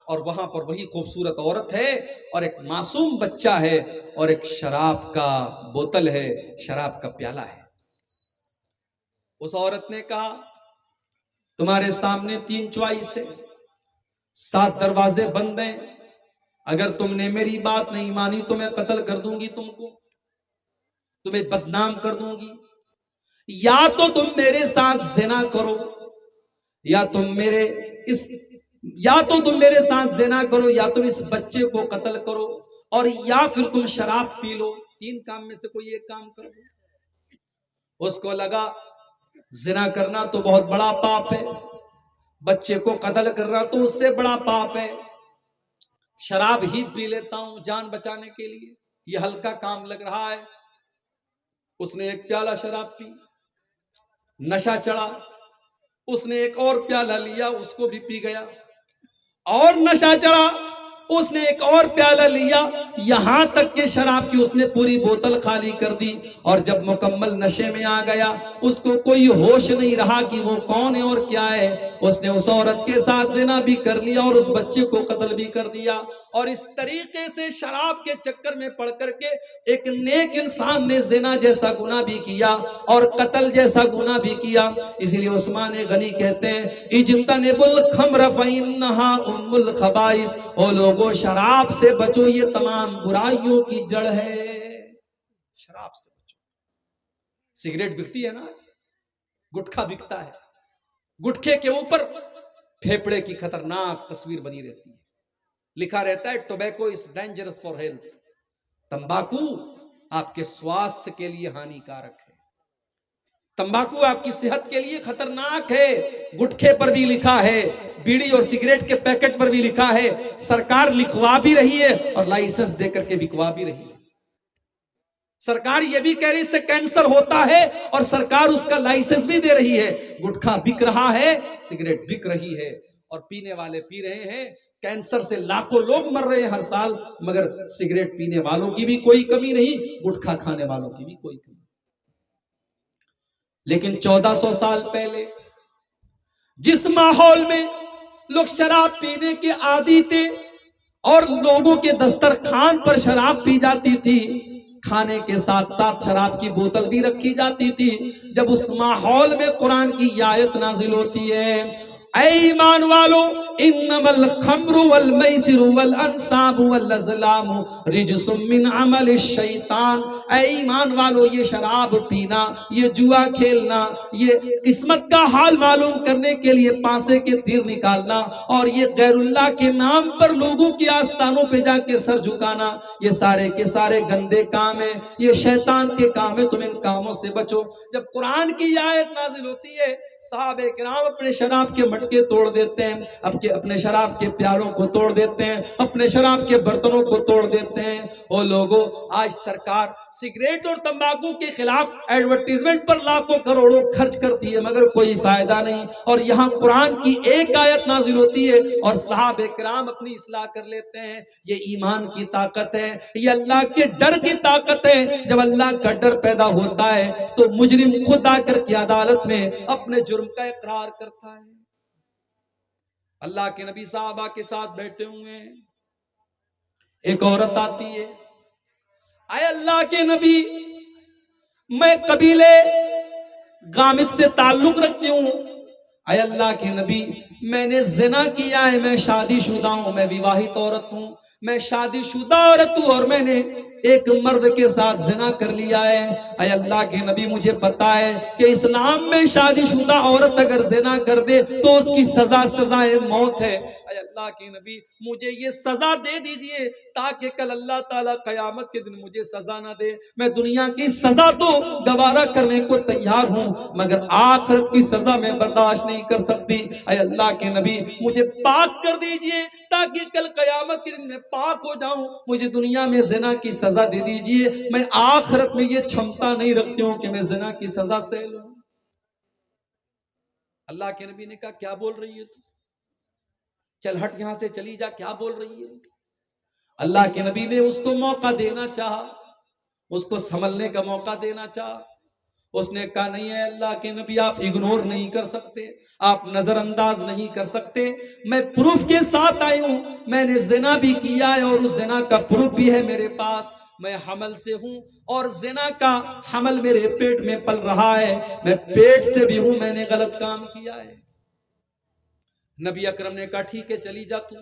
اور وہاں پر وہی خوبصورت عورت ہے اور ایک معصوم بچہ ہے اور ایک شراب کا بوتل ہے، شراب کا پیالہ ہے۔ اس عورت نے کہا تمہارے سامنے 3 چوائس ہے، 7 دروازے بند ہیں، اگر تم نے میری بات نہیں مانی تو میں قتل کر دوں گی، تمہیں بدنام کر دوں گی، یا تو تم میرے ساتھ زنا کرو، یا تم میرے ساتھ زنا کرو، یا تم اس بچے کو قتل کرو، اور یا پھر تم شراب پی لو، 3 کام میں سے کوئی ایک کام کرو۔ اس کو لگا زنا کرنا تو بہت بڑا پاپ ہے، بچے کو قتل کرنا تو اس سے بڑا پاپ ہے، شراب ہی پی لیتا ہوں جان بچانے کے لیے، یہ ہلکا کام لگ رہا ہے۔ اس نے ایک پیالہ شراب پی، نشہ چڑھا، اس نے ایک اور پیالہ لیا، اس کو بھی پی گیا، اور نشہ چڑھا، اس نے ایک اور پیالہ لیا، یہاں تک کہ شراب کی اس نے پوری بوتل خالی کر دی، اور جب مکمل نشے میں آ گیا اس کو کوئی ہوش نہیں رہا کہ وہ کون ہے اور کیا ہے، اس نے اس عورت کے ساتھ زنا بھی کر لیا اور اس بچے کو قتل بھی کر دیا، اور اس طریقے سے شراب کے چکر میں پڑ کر کے ایک نیک انسان نے زنا جیسا گناہ بھی کیا اور قتل جیسا گناہ بھی کیا۔ اسی لیے عثمان غنی کہتے ہیں اجتنب الخمر فإنها ام الخبائث، او لوگوں شراب سے بچو، یہ تمام برائیوں کی جڑ ہے، شراب سے بچو۔ سگریٹ بکتی ہے نا، گٹکھا بکتا ہے، گٹکے کے اوپر پھیپڑے کی خطرناک تصویر بنی رہتی ہے، لکھا رہتا ہے tobacco is dangerous for health, تمباکو آپ کے سواستھ کے لیے ہانی کارک ہے، تمباکو آپ کی صحت کے لیے خطرناک ہے۔ گٹکے پر بھی لکھا ہے، بیڑی اور سگریٹ کے پیکٹ پر بھی لکھا ہے، سرکار لکھوا بھی رہی ہے اور لائسنس دے کر کے بکوا بھی رہی ہے، سرکار یہ بھی کہہ رہی اس سے کینسر ہوتا ہے اور سرکار اس کا لائسنس بھی دے رہی ہے، گٹکا بک رہا ہے، سگریٹ بک رہی ہے، اور پینے والے پی رہے ہیں، کینسر سے لاکھوں لوگ مر رہے ہیں ہر سال، مگر سگریٹ پینے والوں کی بھی کوئی کمی نہیں، گٹکا کھانے والوں کی بھی کوئی کمی نہیں۔ لیکن 1400 سال پہلے جس ماحول میں لوگ شراب پینے کے عادی تھے اور لوگوں کے دسترخوان پر شراب پی جاتی تھی، کھانے کے ساتھ ساتھ شراب کی بوتل بھی رکھی جاتی تھی، جب اس ماحول میں قرآن کی آیت نازل ہوتی ہے اے ایمان والو انما الخمر والمیسر والانصاب والازلام رجس من عمل الشیطان، اے ایمان والو یہ شراب پینا، یہ جوا کھیلنا، یہ قسمت کا حال معلوم کرنے کے لیے پانسے کے تیر نکالنا، اور یہ غیر اللہ کے نام پر لوگوں کی آستانوں پہ جا کے سر جھکانا، یہ سارے کے سارے گندے کام ہیں، یہ شیطان کے کام ہے، تم ان کاموں سے بچو۔ جب قرآن کی آیت نازل ہوتی ہے صحابہ کرام اپنے شراب کے مٹکے توڑ دیتے ہیں، اپنے شراب کے پیالوں کو توڑ دیتے ہیں، اپنے شراب کے برتنوں کو توڑ دیتے ہیں۔ او لوگوں آج سرکار سگریٹ اور تمباکو کے خلاف ایڈورٹیزمنٹ پر لاکھوں کروڑوں خرچ کرتی ہے مگر کوئی فائدہ نہیں، اور یہاں قرآن کی ایک آیت نازل ہوتی ہے اور صحابہ کرام اپنی اصلاح کر لیتے ہیں۔ یہ ایمان کی طاقت ہے، یہ اللہ کے ڈر کی طاقت ہے۔ جب اللہ کا ڈر پیدا ہوتا ہے تو مجرم خود آ کر کی عدالت میں اپنے جرم کا اقرار کرتا ہے۔ اللہ کے نبی صحابہ کے ساتھ بیٹھے ہوئے ہیں، ایک عورت آتی ہے، اے اللہ کے نبی میں قبیلے غامد سے تعلق رکھتی ہوں، اے اللہ کے نبی میں نے زنا کیا ہے، میں شادی شدہ ہوں، میں وواہت عورت ہوں، میں شادی شدہ عورت ہوں اور میں نے ایک مرد کے ساتھ زنا کر لیا ہے۔ اے اللہ کے نبی مجھے پتا ہے کہ اسلام میں شادی شدہ عورت اگر زنا کر دے تو اس کی سزائے موت ہے۔ اے اللہ کے نبی مجھے یہ سزا دے دیجئے تاکہ کل اللہ تعالیٰ قیامت کے دن مجھے سزا نہ دے، میں دنیا کی سزا تو گوارا کرنے کو تیار ہوں مگر آخرت کی سزا میں برداشت نہیں کر سکتی۔ اے اللہ کے نبی مجھے پاک کر دیجئے تاکہ کل قیامت کے دن میں پاک ہو جاؤں، مجھے دنیا میں زنا کی سزا دے دیجئے، میں آخرت میں یہ چھمتا نہیں رکھتی ہوں کہ میں زنا کی سزا سہ لوں۔ اللہ کے نبی نے کہا کیا بول رہی ہے تو، چل ہٹ یہاں سے، چلی جا، کیا بول رہی ہے؟ اللہ کے نبی نے اس کو موقع دینا چاہا، اس کو سنبھلنے کا موقع دینا چاہا، اس نے کہا نہیں ہے اللہ کے نبی، آپ اگنور نہیں کر سکتے، آپ نظر انداز نہیں کر سکتے، میں پروف کے ساتھ آئی ہوں، میں نے زنا بھی کیا ہے اور اس زنا کا پروف بھی ہے میرے پاس، میں حمل سے ہوں اور زنا کا حمل میرے پیٹ میں پل رہا ہے، میں پیٹ سے بھی ہوں، میں نے غلط کام کیا ہے۔ نبی اکرم نے کہا ٹھیک ہے چلی جا تو،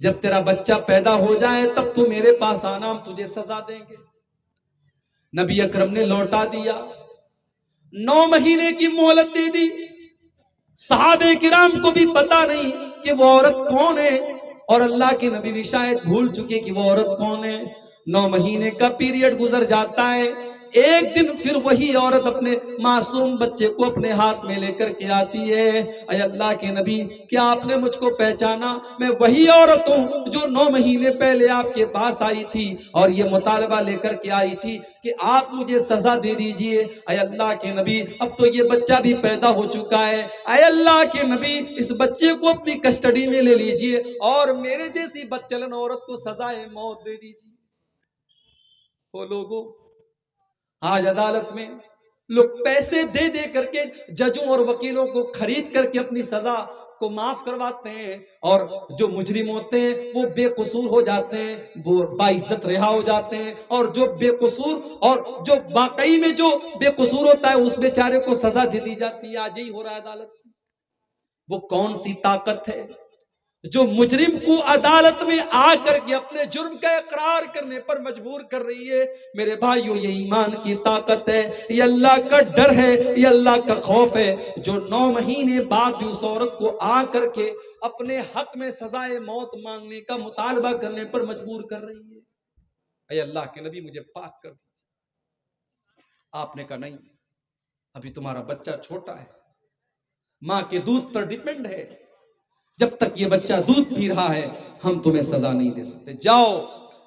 جب تیرا بچہ پیدا ہو جائے تب تو میرے پاس آنا، ہم تجھے سزا دیں گے۔ نبی اکرم نے لوٹا دیا، 9 مہینے کی مہلت دے دی۔ صحابہ کرام کو بھی پتا نہیں کہ وہ عورت کون ہے، اور اللہ کے نبی بھی شاید بھول چکے کہ وہ عورت کون ہے۔ 9 مہینے کا پیریڈ گزر جاتا ہے، ایک دن پھر وہی عورت اپنے معصوم بچے کو اپنے ہاتھ میں لے کر کے آتی ہے۔ اے اللہ کے نبی، کیا آپ نے مجھ کو پہچانا؟ میں وہی عورت ہوں جو 9 مہینے پہلے آپ کے پاس آئی تھی اور یہ مطالبہ لے کر کے آئی تھی کہ آپ مجھے سزا دے دیجئے۔ اے اللہ کے نبی، اب تو یہ بچہ بھی پیدا ہو چکا ہے، اے اللہ کے نبی اس بچے کو اپنی کسٹڈی میں لے لیجئے اور میرے جیسی بدچلن عورت کو سزائے موت دے دیجئے۔ وہ لوگوں، آج عدالت میں لوگ پیسے دے دے کر کے ججوں اور وکیلوں کو خرید کر کے اپنی سزا کو معاف کرواتے ہیں، اور جو مجرم ہوتے ہیں وہ بے قصور ہو جاتے ہیں، وہ باعزت رہا ہو جاتے ہیں، اور جو بے قصور اور جو واقعی میں جو بے قصور ہوتا ہے اس بیچارے کو سزا دے دی جاتی ہے۔ آج ہی ہو رہا ہے عدالت میں۔ وہ کون سی طاقت ہے جو مجرم کو عدالت میں آ کر کے اپنے جرم کا اقرار کرنے پر مجبور کر رہی ہے؟ میرے بھائیو، یہ ایمان کی طاقت ہے، یہ اللہ کا ڈر ہے، یہ اللہ کا خوف ہے، جو 9 مہینے بعد بھی اس عورت کو آ کر کے اپنے حق میں سزائے موت مانگنے کا مطالبہ کرنے پر مجبور کر رہی ہے۔ اے اللہ کے نبی، مجھے پاک کر دیجیے۔ آپ نے کہا نہیں، ابھی تمہارا بچہ چھوٹا ہے، ماں کے دودھ پر ڈیپینڈ ہے، جب تک یہ بچہ دودھ پی رہا ہے ہم تمہیں سزا نہیں دے سکتے، جاؤ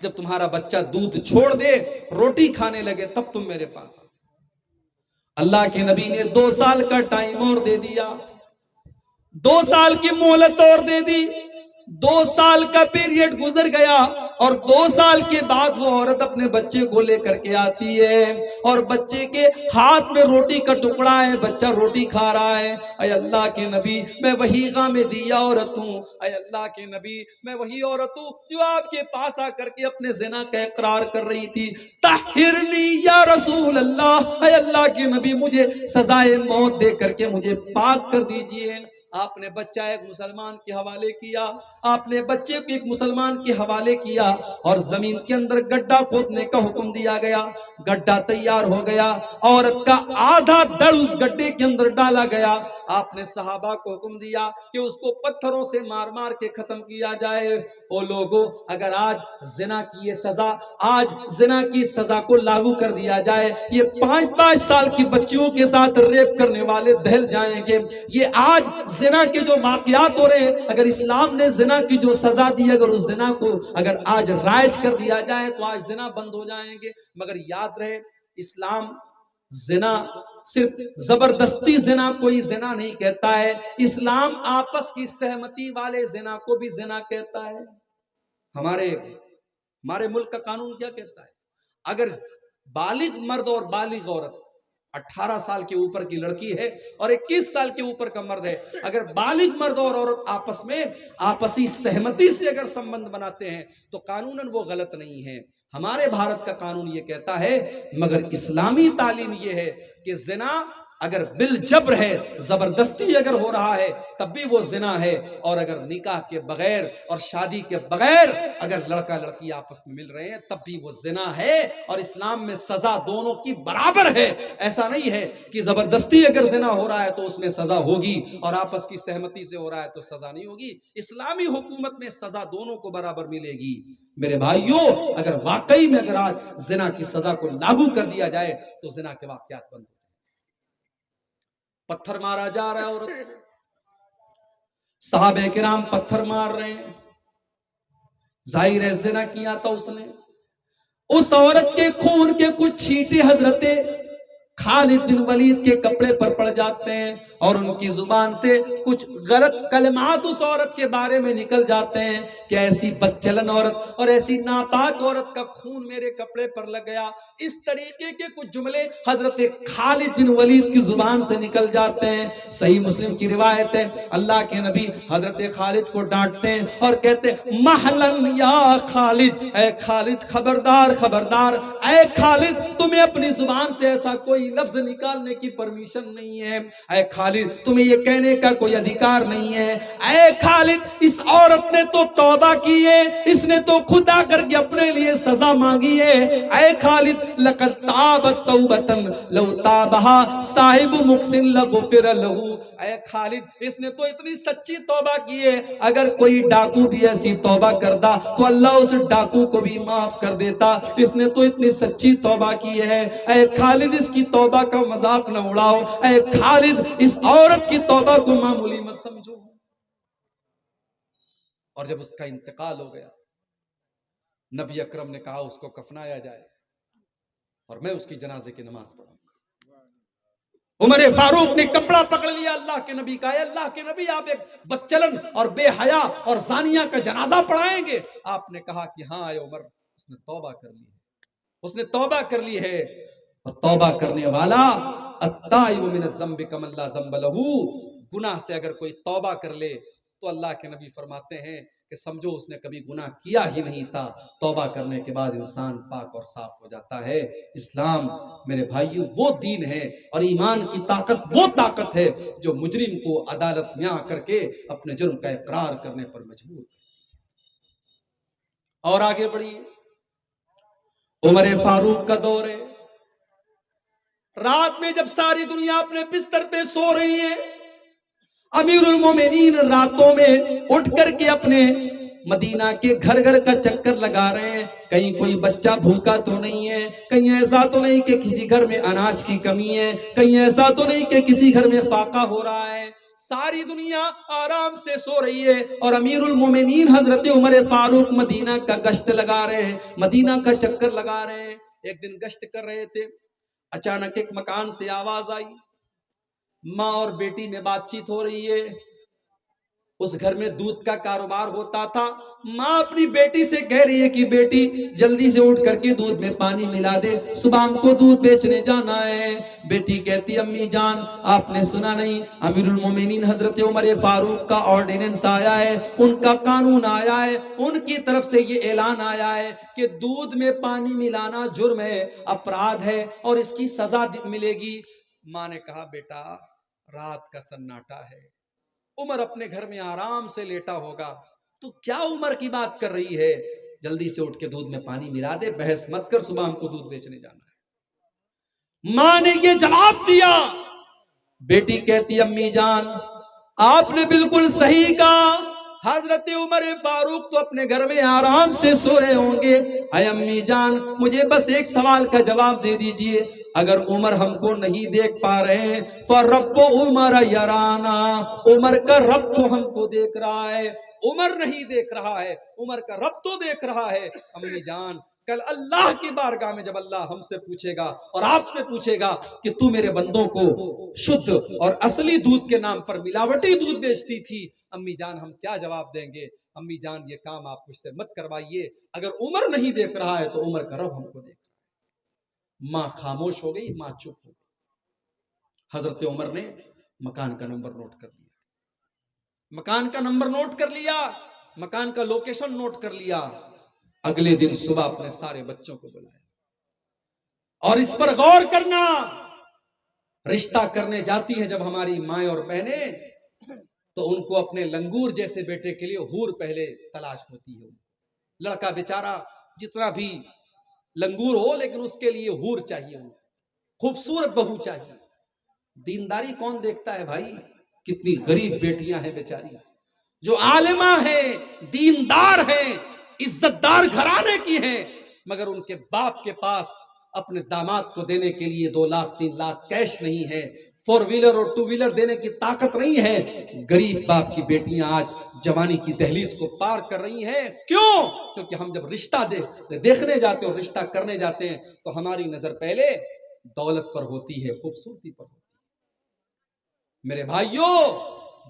جب تمہارا بچہ دودھ چھوڑ دے، روٹی کھانے لگے، تب تم میرے پاس آؤ۔ اللہ کے نبی نے 2 سال کا ٹائم اور دے دیا، 2 سال کی مہلت اور دے دی۔ 2 سال کا پیریڈ گزر گیا اور 2 سال کے بعد وہ عورت اپنے بچے کو لے کر کے آتی ہے اور بچے کے ہاتھ میں روٹی کا ٹکڑا ہے، بچہ روٹی کھا رہا ہے۔ اے اللہ کے نبی، میں وہی غام دیا عورت ہوں، اے اللہ کے نبی میں وہی عورت ہوں جو آپ کے پاس آ کر کے اپنے زنا کا اقرار کر رہی تھی۔ طہرنی یا رسول اللہ، اے اللہ کے نبی مجھے سزائے موت دے کر کے مجھے پاک کر دیجئے۔ آپ نے بچہ ایک مسلمان کے حوالے کیا، آپ نے بچے کو ایک مسلمان کے حوالے کیا اور زمین کے اندر گڈھا کھودنے کا حکم دیا گیا۔ گڈھا تیار ہو گیا، عورت کا آدھا دڑ اس گڈھے کے اندر ڈالا گیا۔ آپ نے صحابہ کو حکم دیا کہ اس کو پتھروں سے مار مار کے ختم کیا جائے۔ او لوگوں، اگر آج زنا کی یہ سزا، آج زنا کی سزا کو لاگو کر دیا جائے، یہ 5-5 سال کی بچیوں کے ساتھ ریپ کرنے والے دہل جائیں گے۔ یہ آج زنا کے جو واقعات ہو رہے ہیں، اگر اسلام نے زنا کی جو سزا دی، اگر اس زنا کو اگر آج رائج کر دیا جائے تو آج زنا بند ہو جائیں گے۔ مگر یاد رہے، اسلام زنا صرف زبردستی زنا کوئی زنا نہیں کہتا ہے، اسلام آپس کی سہمتی والے زنا کو بھی زنا کہتا ہے۔ ہمارے ملک کا قانون کیا کہتا ہے؟ اگر بالغ مرد اور بالغ عورت، 18 سال کے اوپر کی لڑکی ہے اور 21 سال کے اوپر کا مرد ہے، اگر بالغ مرد اور عورت آپس میں آپسی سہمتی سے اگر سمبند بناتے ہیں تو قانوناً وہ غلط نہیں ہے۔ ہمارے بھارت کا قانون یہ کہتا ہے، مگر اسلامی تعلیم یہ ہے کہ زنا اگر بالجبر ہے، زبردستی اگر ہو رہا ہے تب بھی وہ زنا ہے، اور اگر نکاح کے بغیر اور شادی کے بغیر اگر لڑکا لڑکی آپس میں مل رہے ہیں تب بھی وہ زنا ہے، اور اسلام میں سزا دونوں کی برابر ہے۔ ایسا نہیں ہے کہ زبردستی اگر زنا ہو رہا ہے تو اس میں سزا ہوگی اور آپس کی سہمتی سے ہو رہا ہے تو سزا نہیں ہوگی۔ اسلامی حکومت میں سزا دونوں کو برابر ملے گی۔ میرے بھائیوں، اگر واقعی میں اگر آج زنا کی سزا کو لاگو کر دیا جائے تو زنا کے واقعات بند ہو۔ پتھر مارا جا رہا ہے عورت، صحابہ کرام پتھر مار رہے ہیں، ظاہر ہے زنا کیا تھا اس نے۔ اس عورت کے خون کے کچھ چھینٹے حضرت خالد بن ولید کے کپڑے پر پڑ جاتے ہیں اور ان کی زبان سے کچھ غلط کلمات اس عورت کے بارے میں نکل جاتے ہیں کہ ایسی بدچلن عورت اور ایسی ناپاک عورت کا خون میرے کپڑے پر لگ گیا. اس طریقے کے کچھ جملے حضرت خالد بن ولید کی زبان سے نکل جاتے ہیں. صحیح مسلم کی روایت ہے, اللہ کے نبی حضرت خالد کو ڈانٹتے ہیں اور کہتے ہیں محلن یا خالد, اے خالد خبردار خبردار, اے خالد تمہیں اپنی زبان سے ایسا کوئی لفظ نکالنے کی پرمیشن نہیں ہے, اے خالد تمہیں یہ کہنے کا کوئی ادھیکار نہیں ہے. اے خالد اس عورت نے تو توبہ کی ہے, اس نے تو خدا کر کے اپنے لیے سزا مانگی ہے. اے خالد لقد تابت توبتن لو تابہا صاحب مقسن لغفر لہو, اے خالد اس نے تو اتنی سچی توبہ کی ہے, اگر کوئی ڈاکو بھی ایسی توبہ کرتا تو اللہ اس ڈاکو کو بھی معاف کر دیتا. اس نے تو اتنی سچی توبہ کی ہے. اے خالد اس کی توبہ کا مذاق نہ اڑاؤ, اے خالد اس عورت کی توبہ کو معمولی مت سمجھو. اور جب اس کا انتقال ہو گیا, نبی اکرم نے کہا اس کو کفنایا جائے اور میں اس کی جنازے کی نماز پڑھوں. عمر فاروق نے کپڑا پکڑ لیا اللہ کے نبی کا, اے اللہ کے نبی آپ ایک بدچلن اور بے حیا اور زانیہ کا جنازہ پڑھائیں گے؟ آپ نے کہا کہ ہاں اے عمر, اس نے توبہ کر لی ہے, اس نے توبہ کر لی ہے. اور توبہ کرنے والا التائب من الذنب کمن لا ذنب لہ, گناہ سے اگر کوئی توبہ کر لے تو اللہ کے نبی فرماتے ہیں کہ سمجھو اس نے کبھی گناہ کیا ہی نہیں تھا. توبہ کرنے کے بعد انسان پاک اور صاف ہو جاتا ہے. اسلام میرے بھائیو وہ دین ہے اور ایمان کی طاقت وہ طاقت ہے جو مجرم کو عدالت میں آ کر کے اپنے جرم کا اقرار کرنے پر مجبور ہے. اور آگے بڑھیے, عمر فاروق کا دور ہے. رات میں جب ساری دنیا اپنے بستر پہ سو رہی ہے, امیر المومنین راتوں میں اٹھ کر کے اپنے مدینہ کے گھر گھر کا چکر لگا رہے ہیں. کہیں کوئی بچہ بھوکا تو نہیں ہے, کہیں ایسا تو نہیں کہ کسی گھر میں اناج کی کمی ہے, کہیں ایسا تو نہیں کہ کسی گھر میں فاقہ ہو رہا ہے. ساری دنیا آرام سے سو رہی ہے اور امیر المومنین حضرت عمر فاروق مدینہ کا گشت لگا رہے ہیں, مدینہ کا چکر لگا رہے ہیں. ایک دن گشت کر رہے تھے, اچانک ایک مکان سے آواز آئی, ماں اور بیٹی میں بات چیت ہو رہی ہے. اس گھر میں دودھ کا کاروبار ہوتا تھا. ماں اپنی بیٹی سے کہہ رہی ہے کہ بیٹی جلدی سے اٹھ کر کے دودھ میں پانی ملا دے, صبح ہم کو دودھ بیچنے جانا ہے. بیٹی کہتی امی جان آپ نے سنا نہیں, امیر المومنین حضرت عمر فاروق کا آرڈیننس آیا ہے, ان کا قانون آیا ہے, ان کی طرف سے یہ اعلان آیا ہے کہ دودھ میں پانی ملانا جرم ہے, اپرادھ ہے اور اس کی سزا ملے گی. ماں نے کہا بیٹا رات کا سناٹا ہے, عمر اپنے گھر میں آرام سے لیٹا ہوگا, تو کیا عمر کی بات کر رہی ہے, جلدی سے اٹھ کے دودھ میں پانی ملا دے, بحث مت کر, صبح ہم کو دودھ بیچنے جانا ہے. ماں نے یہ جواب دیا. بیٹی کہتی امی جان آپ نے بالکل صحیح کہا, حضرت عمر فاروق تو اپنے گھر میں آرام سے سو رہے ہوں گے. اے امی جان مجھے بس ایک سوال کا جواب دے دیجئے, اگر عمر ہم کو نہیں دیکھ پا رہے ہیں فَرَبُّ عُمَرَ يَرَانَا, عمر کا رب تو ہم کو دیکھ رہا ہے, عمر نہیں دیکھ رہا ہے, عمر کا رب تو دیکھ رہا ہے. امی جان کل اللہ کی بارگاہ میں جب اللہ ہم سے پوچھے گا اور آپ سے پوچھے گا کہ تو میرے بندوں کو شدھ اور اصلی دودھ کے نام پر ملاوٹی دودھ بیچتی تھی, امی جان ہم کیا جواب دیں گے؟ امی جان یہ کام آپ مجھ سے مت کروائیے, اگر عمر نہیں دیکھ رہا ہے تو عمر کا رب ہم کو دیکھ رہا ہے. ماں خاموش ہو گئی, ماں چپ ہو گئی. حضرت عمر نے مکان کا نمبر نوٹ کر لیا, مکان کا نمبر نوٹ کر لیا, مکان کا لوکیشن نوٹ کر لیا. اگلے دن صبح اپنے سارے بچوں کو بلایا, اور اس پر غور کرنا, رشتہ کرنے جاتی ہیں جب ہماری مائیں اور بہنیں تو ان کو اپنے لنگور جیسے بیٹے کے لیے حور پہلے تلاش ہوتی ہے. لڑکا بیچارہ جتنا بھی لنگور ہو لیکن اس کے لیے حور چاہیے, خوبصورت بہو چاہیے. دینداری کون دیکھتا ہے بھائی؟ کتنی غریب بیٹیاں ہیں بیچاری جو عالمہ ہیں, دیندار ہیں, عزت دار گھرانے کی ہیں, مگر ان کے باپ کے پاس اپنے داماد کو دینے کے لیے 2 لاکھ 3 لاکھ کیش نہیں ہے, 4 ویلر اور 2 ویلر دینے کی طاقت نہیں ہے. غریب باپ کی بیٹیاں آج جوانی کی دہلیز کو پار کر رہی ہیں. کیوں؟ کیونکہ ہم جب رشتہ دیکھنے جاتے اور رشتہ کرنے جاتے ہیں تو ہماری نظر پہلے دولت پر ہوتی ہے، خوبصورتی پر ہوتی ہے۔ میرے بھائیوں،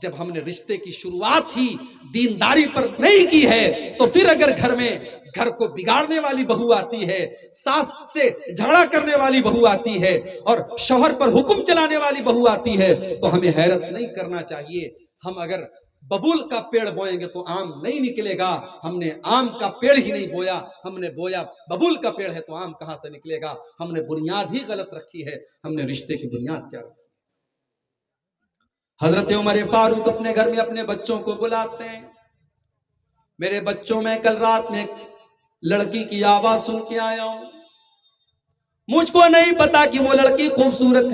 جب ہم نے رشتے کی شروعات ہی دینداری پر نہیں کی ہے تو پھر اگر گھر میں گھر کو بگاڑنے والی بہو آتی ہے، ساس سے جھگڑا کرنے والی بہو آتی ہے اور شوہر پر حکم چلانے والی بہو آتی ہے تو ہمیں حیرت نہیں کرنا چاہیے۔ ہم اگر ببول کا پیڑ بوئیں گے تو آم نہیں نکلے گا، ہم نے آم کا پیڑ ہی نہیں بویا، ہم نے بویا ببول کا پیڑ ہے تو آم کہاں سے نکلے گا؟ ہم نے بنیاد ہی غلط رکھی ہے۔ ہم نے رشتے کی بنیاد کیا رکھی؟ حضرت عمر فاروق اپنے گھر میں اپنے بچوں کو بلاتے ہیں، میرے بچوں، میں کل رات میں لڑکی کی آواز سن کے آیا ہوں، مجھ کو نہیں پتا کہ وہ لڑکی خوبصورت ہے۔